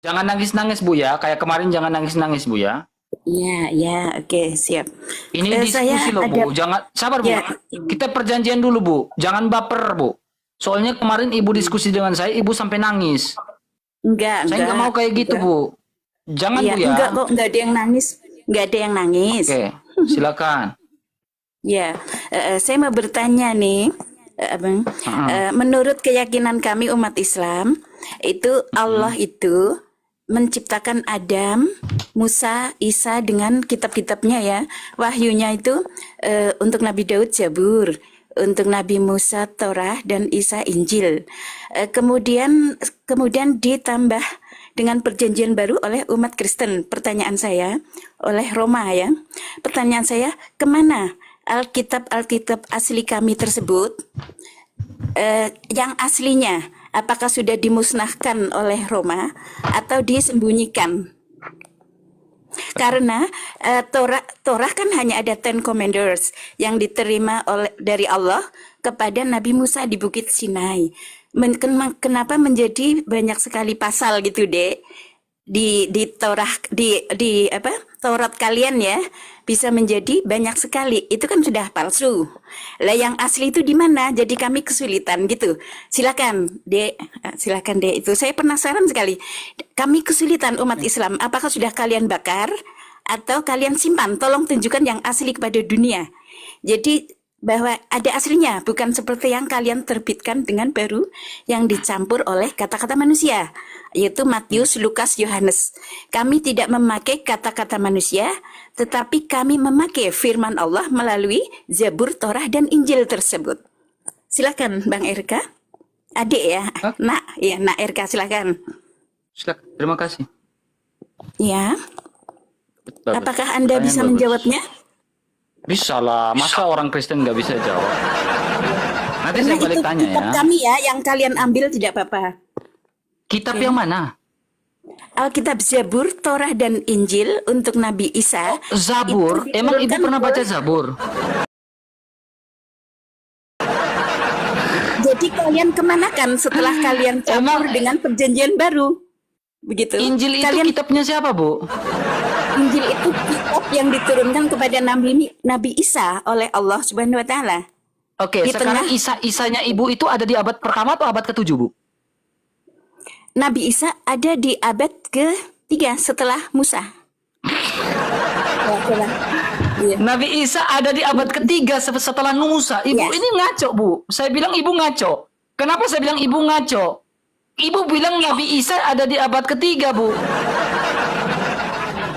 Jangan nangis-nangis Bu ya, kayak kemarin jangan nangis-nangis Bu ya. Iya, ya, oke, siap. Ini Saya diskusi loh ada, Bu, jangan sabar Bu. ya, Kita perjanjian dulu Bu, jangan baper Bu. Soalnya kemarin Ibu diskusi dengan saya, Ibu sampai nangis. Saya nggak mau kayak gitu enggak. Bu. Jangan Iya, Bu enggak ya. kok, enggak ada yang nangis, enggak ada yang nangis. Oke, silakan. Ya, saya mau bertanya nih, Abang. Heeh. Menurut keyakinan kami umat Islam, itu Allah itu menciptakan Adam, Musa, Isa dengan kitab-kitabnya ya. Wahyunya itu untuk Nabi Daud Zabur, untuk Nabi Musa Torah dan Isa Injil. Kemudian ditambah dengan perjanjian baru oleh umat Kristen. Pertanyaan saya oleh Roma ya. Pertanyaan saya, kemana Alkitab asli kami tersebut, yang aslinya, apakah sudah dimusnahkan oleh Roma atau disembunyikan? Karena Torah kan hanya ada Ten Commanders yang diterima dari Allah kepada Nabi Musa di Bukit Sinai. Kenapa menjadi banyak sekali pasal gitu, Dek? Di Torah di apa Taurat kalian ya bisa menjadi banyak sekali, itu kan sudah palsu lah, yang asli itu di mana? Jadi kami kesulitan gitu. Silakan dek itu saya penasaran sekali, kami kesulitan umat Islam, apakah sudah kalian bakar atau kalian simpan? Tolong tunjukkan yang asli kepada dunia, jadi bahwa ada aslinya, bukan seperti yang kalian terbitkan dengan baru yang dicampur oleh kata-kata manusia, yaitu Matius, Lukas, Yohanes. Kami tidak memakai kata-kata manusia, tetapi kami memakai firman Allah melalui Zabur, Torah, dan Injil tersebut. Silakan Bang Erka. Adik ya, Hah? Nak Erka, silakan. Silakan. Terima kasih. Ya, Bagus. apakah Anda Pertanyaan bisa bagus. menjawabnya? Bisa lah, masa orang Kristen nggak bisa jawab? Nanti Karena saya balik itu tanya kitab ya. kami ya, yang kalian ambil tidak apa-apa. Kitab Ya. yang mana? Alkitab Zabur, Torah, dan Injil untuk Nabi Isa. Zabur. Itu Emang Ibu diturunkan pernah baca oleh- Zabur? Jadi kalian kemanakan setelah kalian campur Emang dengan perjanjian baru? Begitu. Injil itu Kalian kitabnya siapa, Bu? Injil itu kitab yang diturunkan kepada Nabi Isa oleh Allah Subhanahu wa taala. Oke, Di sekarang tengah Isanya Ibu itu ada di abad pertama atau abad ke-7, Bu? Nabi Isa ada di abad ke-3 setelah Musa. Ya, itulah. Iya. Nabi Isa ada di abad ketiga setelah Musa. Ibu Yes. ini ngaco, Bu. Saya bilang Ibu ngaco. Kenapa saya bilang Ibu ngaco? Ibu bilang Nabi Isa ada di abad ketiga, Bu.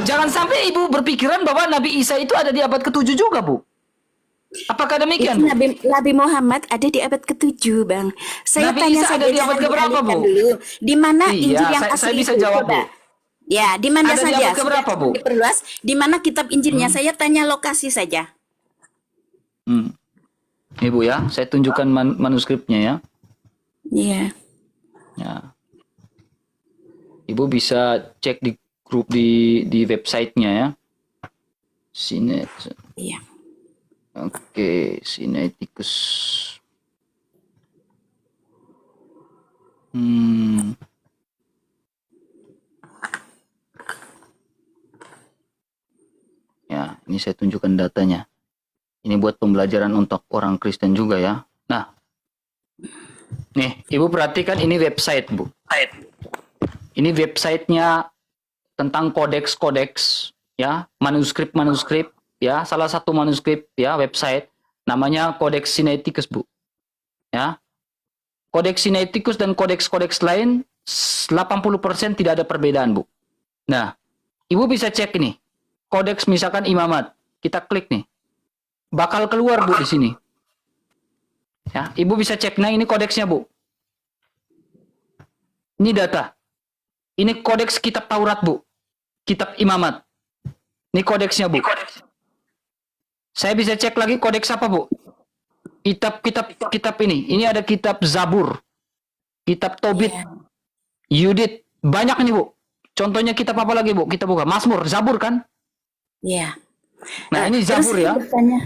Jangan sampai Ibu berpikiran bahwa Nabi Isa itu ada di abad ke-7 juga, Bu. Apakah demikian, Itu Bu? Nabi Muhammad ada di abad ke-7, Bang. Saya Nabi tanya Isa saja, ada di abad jangan keberapa, dialihkan Bu? dulu. Di mana Iya, Injil yang saya asli bisa itu? jawab, Coba. Bu. Ya, di mana Ada di saja? abad keberapa, Supaya Bu? diperluas. Di mana kitab Injilnya? Saya tanya lokasi saja. Hmm. Ibu ya, saya tunjukkan manuskripnya ya. Iya. Ya. Ibu bisa cek di grup di websitenya ya. Sinet. Iya. Oke, Sinaiticus. Ya, ini saya tunjukkan datanya. Ini buat pembelajaran untuk orang Kristen juga ya. Nah, nih, Ibu perhatikan ini website, Bu. Ini websitenya tentang kodeks-kodeks, ya, manuskrip-manuskrip, ya, salah satu manuskrip, ya, website, namanya Codex Sinaiticus, Bu. Ya, Codex Sinaiticus dan kodeks-kodeks lain, 80% tidak ada perbedaan, Bu. Nah, Ibu bisa cek ini, kodeks misalkan imamat, kita klik nih, bakal keluar, Bu, di sini. Ya, Ibu bisa cek, nah ini kodeksnya, Bu. Ini data. Ini kodeks kitab Taurat, Bu. Kitab imamat. Ini kodeksnya, Bu. Saya bisa cek lagi kodeks apa, Bu? Kitab ini. Ini ada kitab Zabur. Kitab Tobit. Yudit. Banyak nih, Bu. Contohnya kitab apa lagi, Bu? Kita buka. Mazmur, Zabur kan? Iya. Nah, ini Terus Zabur saya ya. bertanya,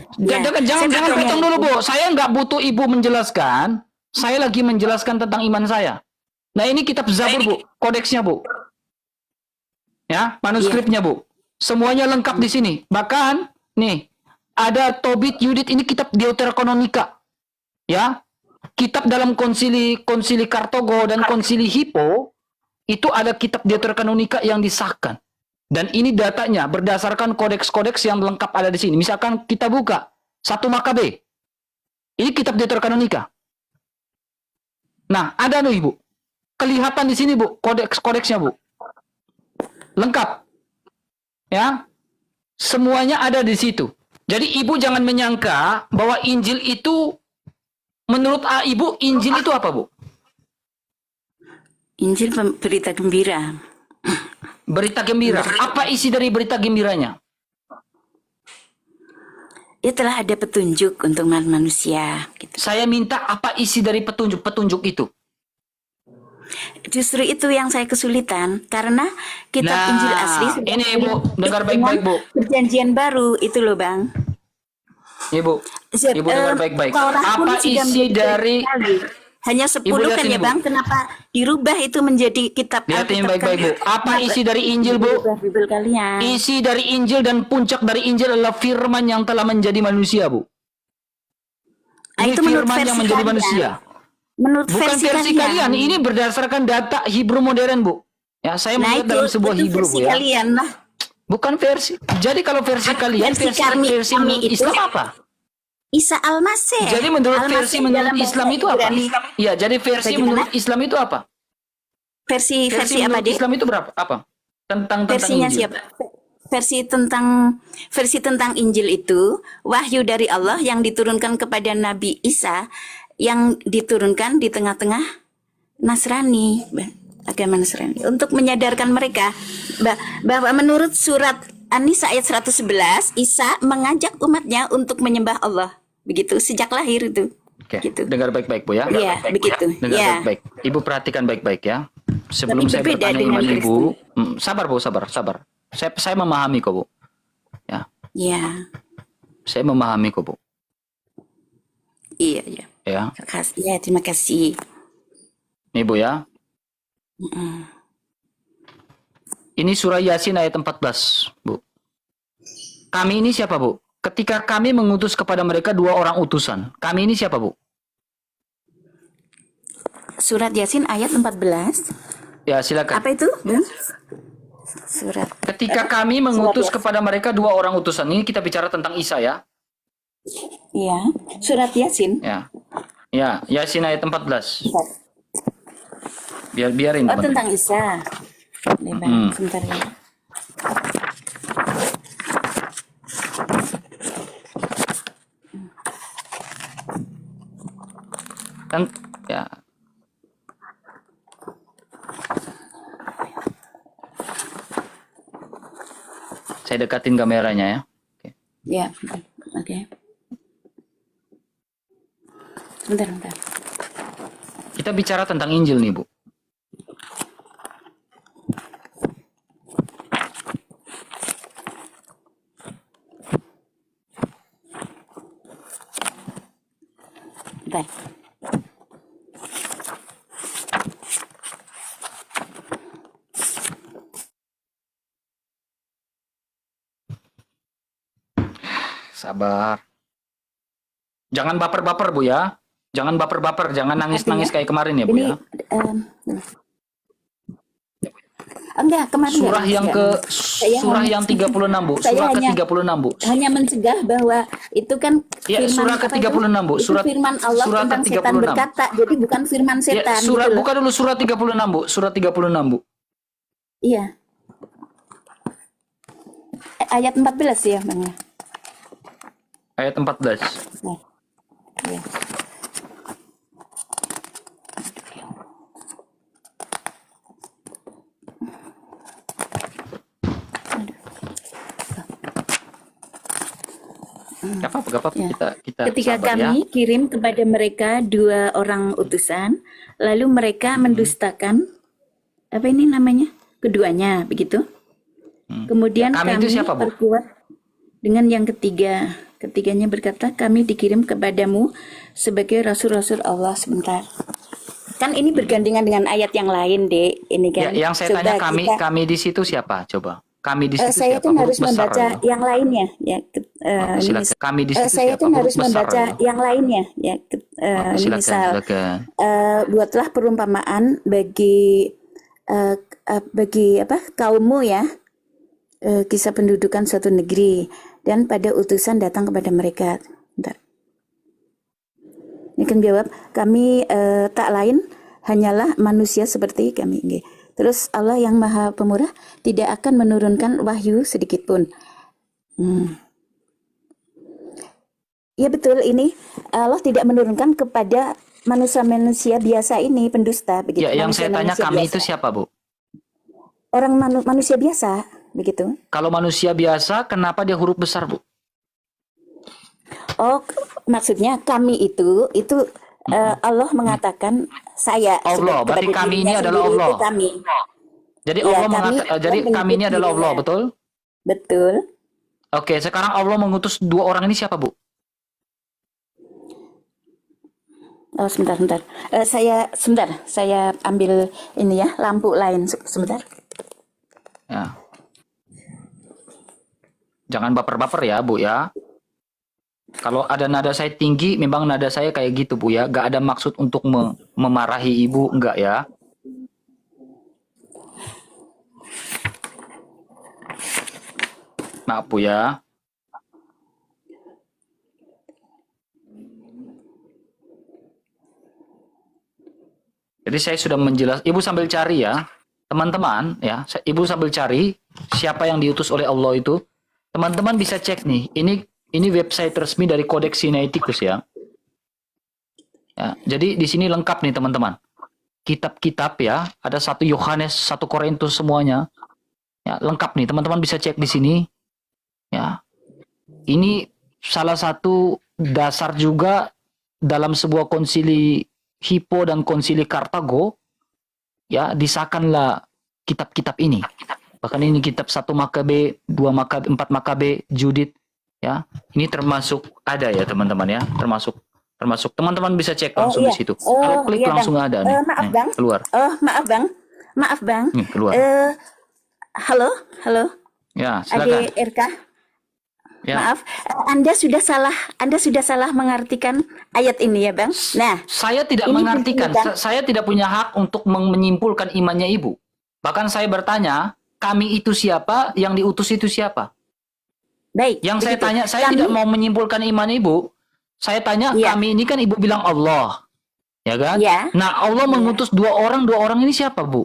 Jangan potong dulu, Bu. Saya nggak butuh Ibu menjelaskan. Saya lagi menjelaskan tentang iman saya. Nah, ini kitab Zabur, Bu. Kodeksnya, Bu. Ya, manuskripnya, Bu. Semuanya lengkap di sini. Bahkan nih, ada Tobit Yudit, ini kitab Deuterokanonika. Ya. Kitab dalam konsili Kartogo dan konsili Hippo itu ada kitab Deuterokanonika yang disahkan. Dan ini datanya berdasarkan kodeks-kodeks yang lengkap ada di sini. Misalkan kita buka 1 Makabe. Ini kitab Deuterokanonika. Nah, ada nih, Bu. Kelihatan di sini, Bu, kodeks-kodeksnya, Bu. Lengkap. Ya. Semuanya ada di situ. Jadi Ibu jangan menyangka bahwa Injil itu, menurut Ibu, Injil itu apa, Bu? Injil berita gembira. Berita gembira. Apa isi dari berita gembiranya? Ya telah ada petunjuk untuk manusia. Gitu. Saya minta apa isi dari petunjuk-petunjuk itu? Justru itu yang saya kesulitan karena kitab Injil asli sudah ini Bu, dengar baik-baik, Bu. Perjanjian baru itu loh, Bang. Ibu dengar baik-baik. Apa isi dari hanya 10 kan ya, Bang? Kenapa dirubah itu menjadi kitab Lihatin baik-baik, Bu. Apa isi dari Injil, Bu? Bibel kalian. Isi dari Injil dan puncak dari Injil adalah firman yang telah menjadi manusia, Bu. Ini itu menurut firman versi yang menjadi kalian. manusia. Menurut Bukan versi kalian. Ini berdasarkan data Hebrew modern, Bu. Ya, saya melihat dalam sebuah Hebrew, Bu, ya. Kalian lah. Bukan versi. Jadi kalau versi kalian, versi menurut Islam apa? Isa Al-Masih. Jadi menurut versi menurut Islam itu apa? Iya, jadi versi menurut Islam itu apa? Versi apa menurut dia? Islam itu berapa? Apa? Tentang Versinya Injil. siapa? Versi tentang Injil itu wahyu dari Allah yang diturunkan kepada Nabi Isa yang diturunkan di tengah-tengah Nasrani, agama Nasrani, untuk menyadarkan mereka bahwa menurut surat An-Nisa ayat 111, Isa mengajak umatnya untuk menyembah Allah. Begitu sejak lahir itu. Oke, gitu. dengar baik-baik, Bu, ya. Iya, begitu. Dengar baik-baik. Ibu perhatikan baik-baik, ya. Sebelum saya bertanya iman Ibu, sabar, Bu, sabar. Saya memahami kok, Bu. Ya. Iya. Saya memahami kok, Bu. Iya. Ya. Ya, terima kasih. Nih, Bu, ya. Ini surah Yasin ayat 14, Bu. Kami ini siapa, Bu? Ketika kami mengutus kepada mereka 2 orang utusan. Kami ini siapa, Bu? Surat Yasin ayat 14. Ya, silakan. Apa itu? Surat. Ketika kami mengutus kepada mereka 2 orang utusan. Ini kita bicara tentang Isa, ya. Iya, surat Yasin. Ya. Ya, Yasin ayat 14. Biarin. Oh, tentang Isa. Sebentar ya. Kan ya. Saya dekatin kameranya, ya. Oke. Ya, oke. Bentar. Kita bicara tentang Injil nih, Bu. Bentar. Sabar. Jangan baper-baper, Bu, ya. Jangan baper-baper, jangan nangis-nangis kayak kemarin ya, Bu, Ini, ya. Enggak, kemarin Surah yang yang 36, Bu. Surah ke-36, Bu. Hanya mencegah bahwa itu kan Ya, surah ke-36, Bu. Surat firman Allah surah tentang setan ke-36. berkata. Jadi bukan firman Ya, setan. surah gitu loh. buka dulu surah 36, Bu. Surah 36, Bu. Iya. Ayat 14 ya, Bang. Ayat 14. Nah, iya. Gak apa-apa. Ya. Kita Ketika sabar, ya. kami kirim kepada mereka 2 orang utusan, lalu mereka mendustakan apa ini namanya? Keduanya, begitu. Kemudian Kami kami itu siapa, Bu? perkuat dengan yang ketiga. Ketiganya berkata, kami dikirim kepadamu sebagai rasul-rasul Allah. Sebentar. Kan ini bergandengan dengan ayat yang lain, Dek. Ini Ya, kan. yang saya tanya Coba kita kami di situ siapa? Coba. Kami di situ saya siapa? tuh Huruf harus besar membaca ya. yang lainnya ya. Ini Silakan. Kami di situ saya siapa? tuh Huruf harus besar membaca ya. yang lainnya ya. Ini Silakan, misal silakan. buatlah perumpamaan bagi apa kaummu ya, kisah pendudukan suatu negeri dan pada utusan datang kepada mereka. Bentar. Ini kan jawab, kami tak lain hanyalah manusia seperti kami. Nggih. Terus Allah yang Maha Pemurah tidak akan menurunkan wahyu sedikit pun. Ya betul, ini Allah tidak menurunkan kepada manusia-manusia biasa ini, pendusta begitu. Ya, yang saya tanya Manusia-manusia kami biasa. itu siapa, Bu? Orang manusia biasa begitu. Kalau manusia biasa, kenapa dia huruf besar, Bu? Oh, maksudnya kami itu Allah mengatakan saya Allah, berarti kepada kami dirinya ini adalah sendiri itu Allah. kami. Jadi Ya, Allah kami jadi menyebut kami ini adalah Allah, dirinya. betul? Betul. Oke, sekarang Allah mengutus dua orang ini siapa, Bu? Oh, sebentar. Saya ambil ini ya, lampu lain sebentar. Ya. Jangan baper-baper ya, Bu ya. Kalau ada nada saya tinggi, memang nada saya kayak gitu, Bu ya. Gak ada maksud untuk memarahi Ibu, enggak ya. Maaf, Bu ya. Jadi saya sudah menjelaskan, Ibu sambil cari ya. Teman-teman ya, Ibu sambil cari siapa yang diutus oleh Allah itu. Teman-teman bisa cek nih, ini website resmi dari Codex Sinaiticus ya. Ya, jadi di sini lengkap nih teman-teman. Kitab-kitab ya, ada 1 Yohanes, 1 Korintus semuanya. Ya, lengkap nih, teman-teman bisa cek di sini. Ya. Ini salah satu dasar juga dalam sebuah konsili Hippo dan konsili Kartago. Ya, disahkanlah kitab-kitab ini. Bahkan ini kitab 1 Makabe, 2 Makabe, 4 Makabe, Judit, ya. Ini termasuk ada ya, teman-teman ya. Termasuk teman-teman bisa cek langsung di situ. Kalau klik Iya, langsung Bang. ada nih. Maaf, Nih, Bang. keluar. Maaf, Bang. Maaf, Bang. Nih, keluar. Halo. Ya, silakan. Adik RK. Ya. Maaf, Anda sudah salah mengartikan ayat ini ya, Bang. Nah, Saya tidak ini mengartikan, begini, Bang. saya tidak punya hak untuk menyimpulkan imannya Ibu. Bahkan saya bertanya, kami itu siapa, yang diutus itu siapa? Baik. Yang saya begitu. tanya, saya Kami- tidak mau menyimpulkan iman Ibu. Saya tanya, Iya. kami ini kan Ibu bilang Allah. Ya kan? Iya. Nah, Allah mengutus dua orang ini siapa, Bu?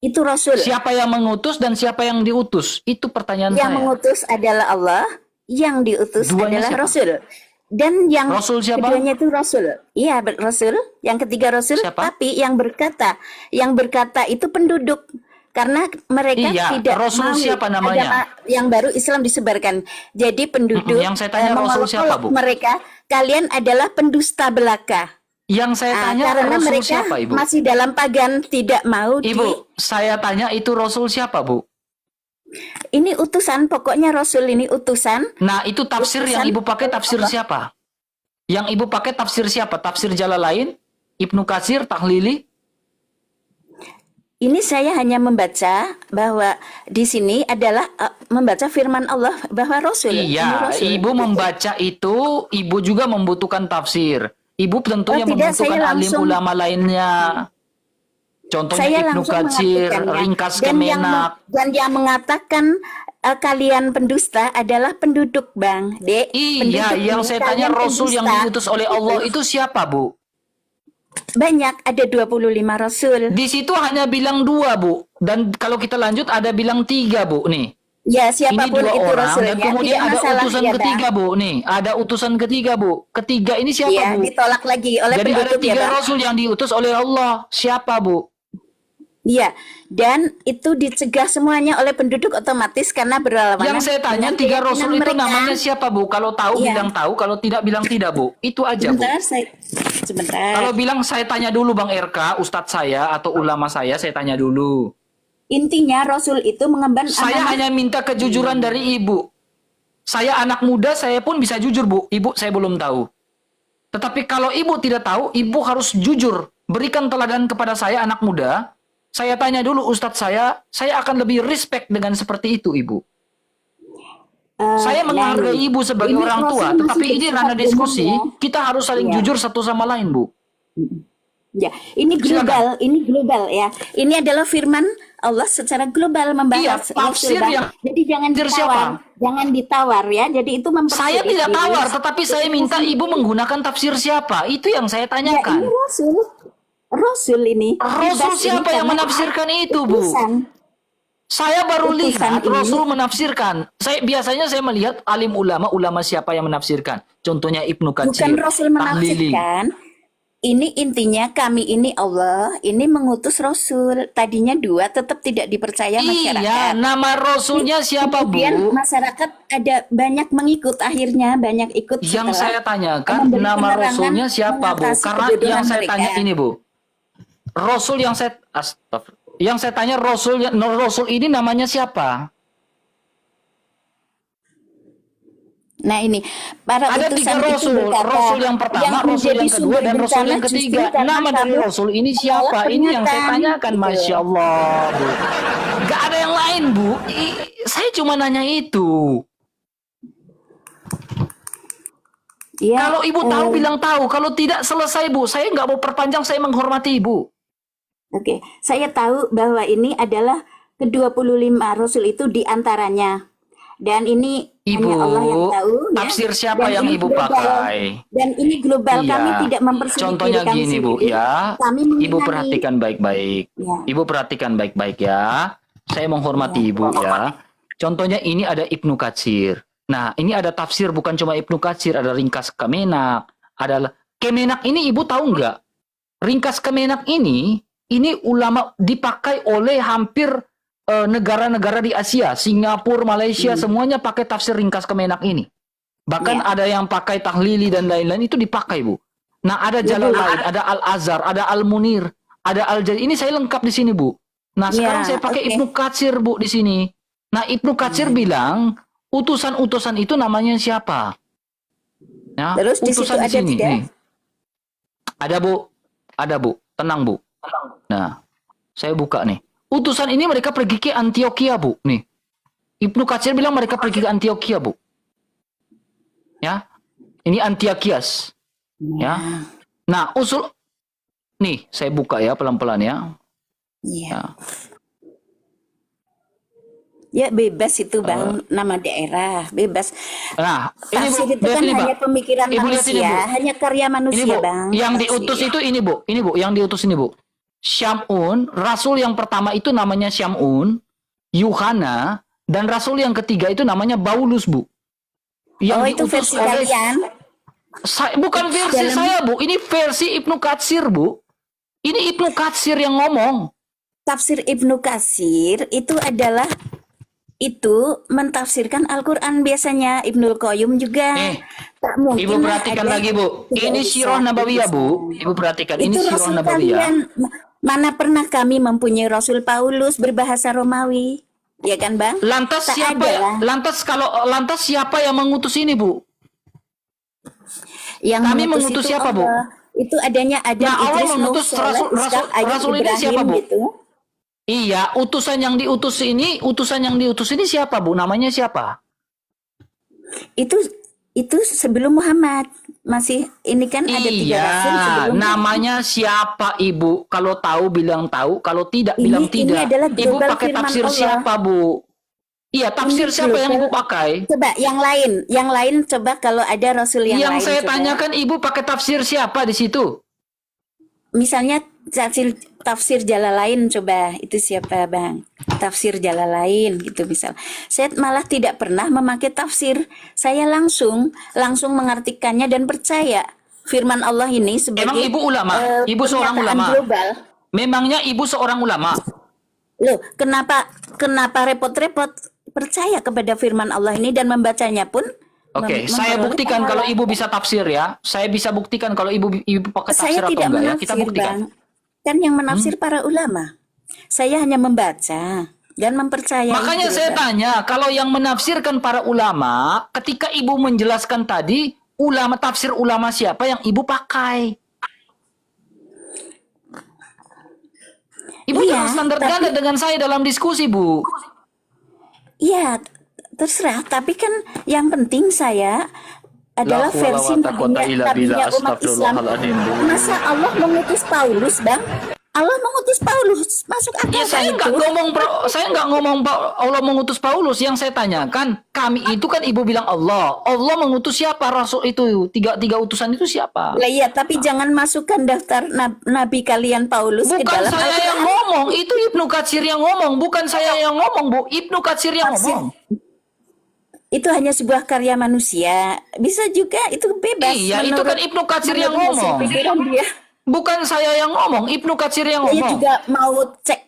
Itu Rasul. Siapa yang mengutus dan siapa yang diutus? Itu pertanyaan Yang saya. mengutus adalah Allah, yang diutus Duanya adalah siapa? Rasul. Dan yang Rasul siapa? keduanya itu Rasul. Iya, Rasul. Yang ketiga Rasul, Siapa? tapi yang berkata itu penduduk. Karena mereka Iya, tidak Rasul mau siapa namanya? agama yang baru Islam disebarkan. Jadi penduduk Yang saya tanya Rasul siapa, Bu? mereka, kalian adalah pendusta belaka. Yang saya tanya Karena Rasul mereka siapa, Ibu? masih dalam pagan, tidak mau Ibu, saya tanya itu Rasul siapa, Bu? ini utusan, pokoknya Rasul ini utusan. Nah, itu tafsir yang Ibu pakai tafsir siapa? Yang Ibu pakai tafsir siapa? Tafsir Jalalain? Ibnu Katsir, Tahlili? Ini saya hanya membaca bahwa di sini adalah membaca firman Allah bahwa Rasul. Ini Iya, Rasul. Ibu membaca itu, Ibu juga membutuhkan tafsir. Ibu tentunya tidak, membutuhkan saya alim langsung- ulama lainnya. Contohnya Saya Ibnu langsung Katsir, mengartikannya. ringkas Dan Kemenak. dan yang mengatakan kalian pendusta adalah penduduk, Bang. Dek. Iya, Penduduk yang ini, saya tanya kalian Rasul yang pendusta. diutus oleh Allah itu siapa, Bu? Banyak, ada 25 Rasul. Di situ hanya bilang 2, Bu. Dan kalau kita lanjut ada bilang 3, Bu. Nih. Ya, Ini siapapun 2 itu orang Rasulnya. dan kemudian tidak ada masalah, utusan ya, ketiga, Bang. Bu. Nih, ada utusan ketiga, Bu. Ketiga ini siapa, Iya, Bu? ditolak lagi oleh Jadi ada penduduk ya, 3 Bang. Rasul yang diutus oleh Allah. Siapa, Bu? Iya, dan itu dicegah semuanya oleh penduduk otomatis karena berlawanan. Yang saya tanya dengan 3 Rasul keyakinan itu mereka. namanya siapa, Bu? Kalau tahu Iya. bilang tahu, kalau tidak bilang tidak, Bu. Itu aja, Bu. Sebentar. Kalau bilang saya tanya dulu Bang RK, ustadz saya atau ulama saya tanya dulu. Intinya Rasul itu mengemban Saya amanah. hanya minta kejujuran dari Ibu. Saya anak muda, saya pun bisa jujur, Bu. Ibu, saya belum tahu. Tetapi kalau Ibu tidak tahu, Ibu harus jujur berikan teladan kepada saya anak muda. Saya tanya dulu Ustadz saya akan lebih respect dengan seperti itu, Ibu. Saya menghargai Ibu sebagai ini orang tua, Rasul masih tetapi ini ranah bersifat diskusi, umum, ya. kita harus saling Iya. jujur satu sama lain, Bu. Ya, ini global, ini global ya. Ini adalah firman Allah secara global membahas Iya, tafsir Rasul, Bang. yang Jadi jangan tafsir ditawar, siapa? jangan ditawar ya. Jadi itu Saya mempersulit tidak diri. tawar, tetapi saya minta Itu Ibu menggunakan tafsir siapa? Itu yang saya ya, ini tanyakan. Rasul. Rasul ini. Rasul Bebas ini siapa yang karena menafsirkan itu, Bu? utusan. Saya baru Utusan lihat ini. Rasul menafsirkan. Biasanya saya melihat alim ulama siapa yang menafsirkan. Contohnya Ibnu Bukan Katsir, Rasul Tahlili. menafsirkan. Ini intinya kami ini Allah, ini mengutus Rasul. Tadinya 2, tetap tidak dipercaya Iya, masyarakat. nama Rasulnya siapa, Kemudian Bu? masyarakat ada banyak mengikut, akhirnya banyak ikut Yang setelah saya tanyakan memberi nama penerangan Rasulnya siapa, Bu? mengatasi Karena kebodohan yang saya mereka. tanya ini, Bu. Rasul yang saya tanya Rasul ini namanya siapa? Nah ini, para Ada 3 utusan itu Rasul. berkata, Rasul yang pertama, Rasul menjadi yang kedua, sumber dan Rasul bencana yang justru ketiga. karena Nama dari kamu Rasul ini menolak siapa? Ini yang saya peringatan, tanyakan, gitu. Masya Allah, Bu. Gak ada yang lain, Bu. Saya cuma nanya itu. Ya, Kalau Ibu tahu, bilang tahu. Kalau tidak, selesai, Bu. Saya nggak mau perpanjang, saya menghormati Ibu. oke, saya tahu bahwa ini adalah ke-25 Rasul itu diantaranya. Dan ini Ibu, hanya Allah yang tahu. Ya. tafsir siapa Dan yang ini Ibu global. pakai? Dan ini global, Iya. kami tidak mempersulit Contohnya diri kami gini, Bu, sendiri. ya. Kami Ibu mengenali. perhatikan baik-baik. Ya. Ibu perhatikan baik-baik ya. Saya menghormati Ibu ya. Contohnya ini ada Ibnu Katsir. Nah, ini ada tafsir bukan cuma Ibnu Katsir, ada ringkas Kemenak, ada Kemenak ini Ibu tahu nggak? Ringkas Kemenak ini ulama dipakai oleh hampir negara-negara di Asia, Singapura, Malaysia, semuanya pakai tafsir ringkas Kemenak ini. Bahkan ada yang pakai Tahlili dan lain-lain itu dipakai, Bu. Nah, ada Jalalain, ada Al-Azhar, ada Al-Munir, ada Al-Jazari. Ini saya lengkap di sini, Bu. Nah, sekarang saya pakai Ibnu Katsir, Bu, di sini. Nah, Ibnu Katsir bilang, utusan-utusan itu namanya siapa? Ya, Terus di situ utusan ada tidak? Nih. Ada, Bu. Ada, Bu. Tenang, Bu. Nah, saya buka nih. Utusan ini mereka pergi ke Antioquia, Bu. Nih. Ibnu Katsir bilang mereka pergi ke Antioquia, Bu. Ya. Ini Antiochias. Ya. Nah, usul nih, saya buka ya pelan-pelan ya. Iya. Ya bebas itu Bang, nama daerah, bebas. Nah, ini Bu, Tafsir itu lihat kan ini, hanya Pak. pemikiran Ibu lihat ini, manusia, Bu. hanya karya Ini, manusia Bu. Bang. Yang Tafsir. diutus itu ini, Bu. Ini, Bu, yang diutus ini, Bu. Syamun, rasul yang pertama itu namanya Syamun, Yuhana, dan rasul yang ketiga itu namanya Paulus, Bu. Yang Oh itu diutus versi oleh kalian? bukan versi Dalam- saya, Bu. Ini versi Ibnu Katsir, Bu. Ini Ibnu Katsir yang ngomong. Tafsir Ibnu Katsir itu adalah mentafsirkan Al-Quran biasanya. Ibnul Qayyum juga. Tak mungkin Ibu perhatikan ada- lagi, Bu. tidak Ini bisa, Sirah Nabawiyah, tidak Bu. bisa. Ibu perhatikan, ini Itu Sirah Rasul Nabawiyah. kalian. Mana pernah kami mempunyai Rasul Paulus berbahasa Romawi? Ya kan, Bang? Lantas Tak siapa? ada lah. Lantas siapa yang mengutus ini, Bu? Yang Kami mengutus itu siapa, Bu? Allah. Itu adanya Adam, Nah, Allah Idris, Nuh, mengutus Saleh, Ishak, Ayub, Rasul ini Ibrahim siapa, Bu? gitu. Iya, utusan yang diutus ini siapa, Bu? Namanya siapa? Itu sebelum Muhammad. Masih ini kan ada 3 rasul Iya, sebelum namanya siapa, Ibu? Kalau tahu bilang tahu, kalau tidak bilang Ini tidak. adalah Ibu global pakai firman tafsir Allah. siapa, Bu? Iya, tafsir Ini siapa yang global. Ibu pakai? Coba yang lain coba kalau ada rasul yang lain. Yang saya coba. tanyakan, Ibu pakai tafsir siapa di situ? Misalnya tafsir Jalalain coba itu siapa Bang? Tafsir Jalalain gitu misal. Saya malah tidak pernah memakai tafsir. Saya langsung mengartikannya dan percaya firman Allah ini sebagai Emang Ibu ulama? Ibu seorang pernyataan ulama? global. Memangnya Ibu seorang ulama? Loh, kenapa repot-repot percaya kepada firman Allah ini dan membacanya pun? Oke, saya memperoleh buktikan kalau pahala. Ibu bisa tafsir ya. Saya bisa buktikan kalau Ibu pakai Saya tafsir atau tidak enggak ya. menafsir, Kita buktikan. Bang. Kan yang menafsir para ulama. Saya hanya membaca dan mempercayai. Makanya itu, saya Bang. tanya, kalau yang menafsirkan para ulama, ketika Ibu menjelaskan tadi, tafsir ulama siapa yang Ibu pakai? Ibu Iya, jangan standar tapi ganda dengan saya dalam diskusi, Bu. iya terserah. Tapi kan yang penting saya La adalah hawla wa versi la quwata illa billah. umat Islam. Astagfirullahaladzim, Bu. Masa Allah mengutus Paulus, Bang? Allah mengutus Paulus, masuk Ya akal saya nggak itu? ngomong saya nggak ngomong Allah mengutus Paulus. Yang saya tanyakan, kami itu kan ibu bilang Allah. Allah mengutus siapa rasul itu? Tiga utusan itu siapa? Lah iya, tapi jangan masukkan daftar nabi kalian Paulus ke Bukan dalam saya yang Al-Quran. ngomong, itu Ibnu Katsir yang ngomong, bukan saya yang ngomong, Bu. Ibnu Katsir yang Tafsir ngomong. itu hanya sebuah karya manusia. Bisa juga itu bebas Iya, itu kan Ibnu Katsir yang menurut hasil ngomong. pikiran dia. Bukan saya yang ngomong, Ibnu Katsir yang Saya ngomong. juga mau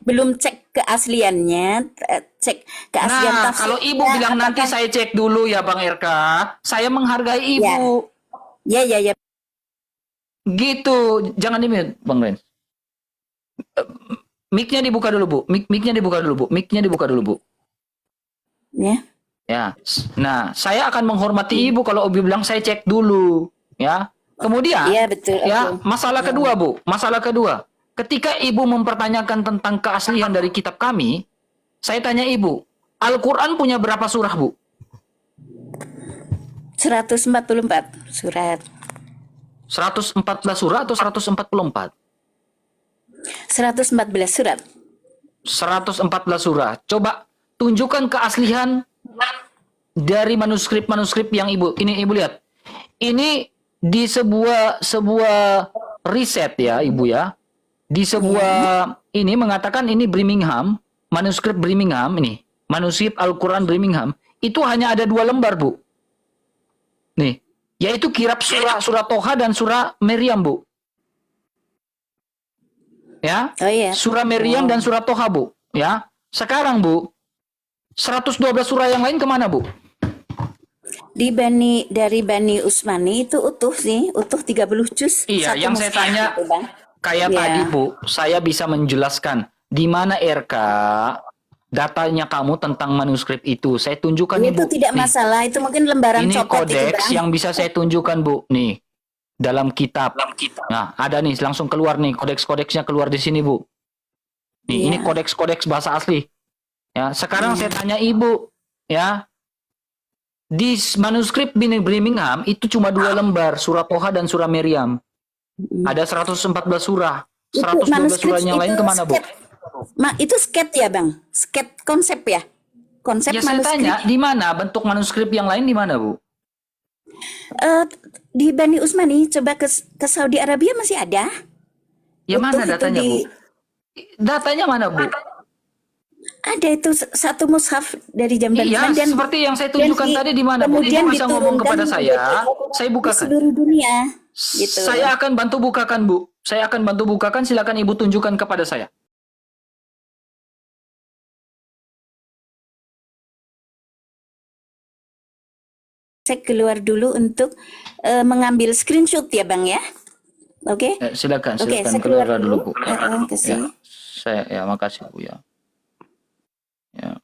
belum cek keasliannya, cek keaslian Nah, tafsirnya. kalau ibu bilang nanti Apakah saya cek dulu ya Bang RK, saya menghargai ya, ibu. ya. Gitu, jangan di-mute, Bang Ren. Mic-nya dibuka dulu, Bu. Mic-nya dibuka dulu, Bu. Mic-nya dibuka dulu, Bu. Ya. Ya. Nah, saya akan menghormati ibu kalau ibu bilang saya cek dulu, ya. Kemudian, Iya betul. ya, Oke. masalah kedua, Bu. Masalah kedua. Ketika ibu mempertanyakan tentang keaslian dari kitab kami, saya tanya ibu, Al-Quran punya berapa surah, Bu? 144 surat. 114 surah atau 144? 114 surat. 114 surah. Coba tunjukkan keaslian dari manuskrip-manuskrip yang ini ibu lihat. Ini di sebuah riset ya, Ibu ya. Di sebuah ini mengatakan ini Birmingham, manuskrip Birmingham ini, manuskrip Al-Quran Birmingham, itu hanya ada 2 lembar, Bu. Nih, yaitu kirab surah Toha dan surah Maryam, Bu. Ya. Oh iya. Surah Maryam dan surah Toha, Bu. Ya. Sekarang, Bu, 112 surah yang lain kemana, Bu? Dari Bani Usmani itu utuh sih, utuh 30 juz. Iya, satu yang saya mushaf tanya gitu, Bang. kayak Iya. tadi, Bu, saya bisa menjelaskan di mana RK datanya kamu tentang manuskrip itu. Saya tunjukkan nih, Bu. Itu tidak Nih, masalah, itu mungkin lembaran ini copot itu, kodeks Bang. yang bisa saya tunjukkan, Bu. Nih, dalam kitab. Nah, ada nih, langsung keluar nih, kodeks-kodeksnya keluar di sini, Bu. Nih, ini Iya. kodeks-kodeks bahasa asli. Ya, sekarang saya tanya Ibu, ya. Di manuskrip Birmingham itu cuma 2 lembar, surah Toha dan surah Maryam. Ada 114 surah. Itu 112 manuskrip surah yang lain itu kemana, Bu? itu sket ya, Bang? Sket konsep ya? Konsep Ya saya manuskrip. tanya, di mana bentuk manuskrip yang lain di mana, Bu? Di Bani Usmani, coba ke Saudi Arabia masih ada. Ya Utuh mana itu datanya, Bu? Datanya mana, Bu? Ada itu satu mushaf dari jam Bani Iya, Usmani dan seperti yang saya tunjukkan tadi di mana, Bu? Ibu kemudian bisa ngomong kepada diturunkan saya di bukakan. seluruh dunia. Gitu. Saya akan bantu bukakan, Bu. Saya akan bantu bukakan, silakan Ibu tunjukkan kepada saya. Saya keluar dulu untuk mengambil screenshot ya, Bang ya. Oke. Silakan, Oke, silakan saya keluar keluar dulu, Bu. ke sini. Ya, makasih, Bu ya. Ya.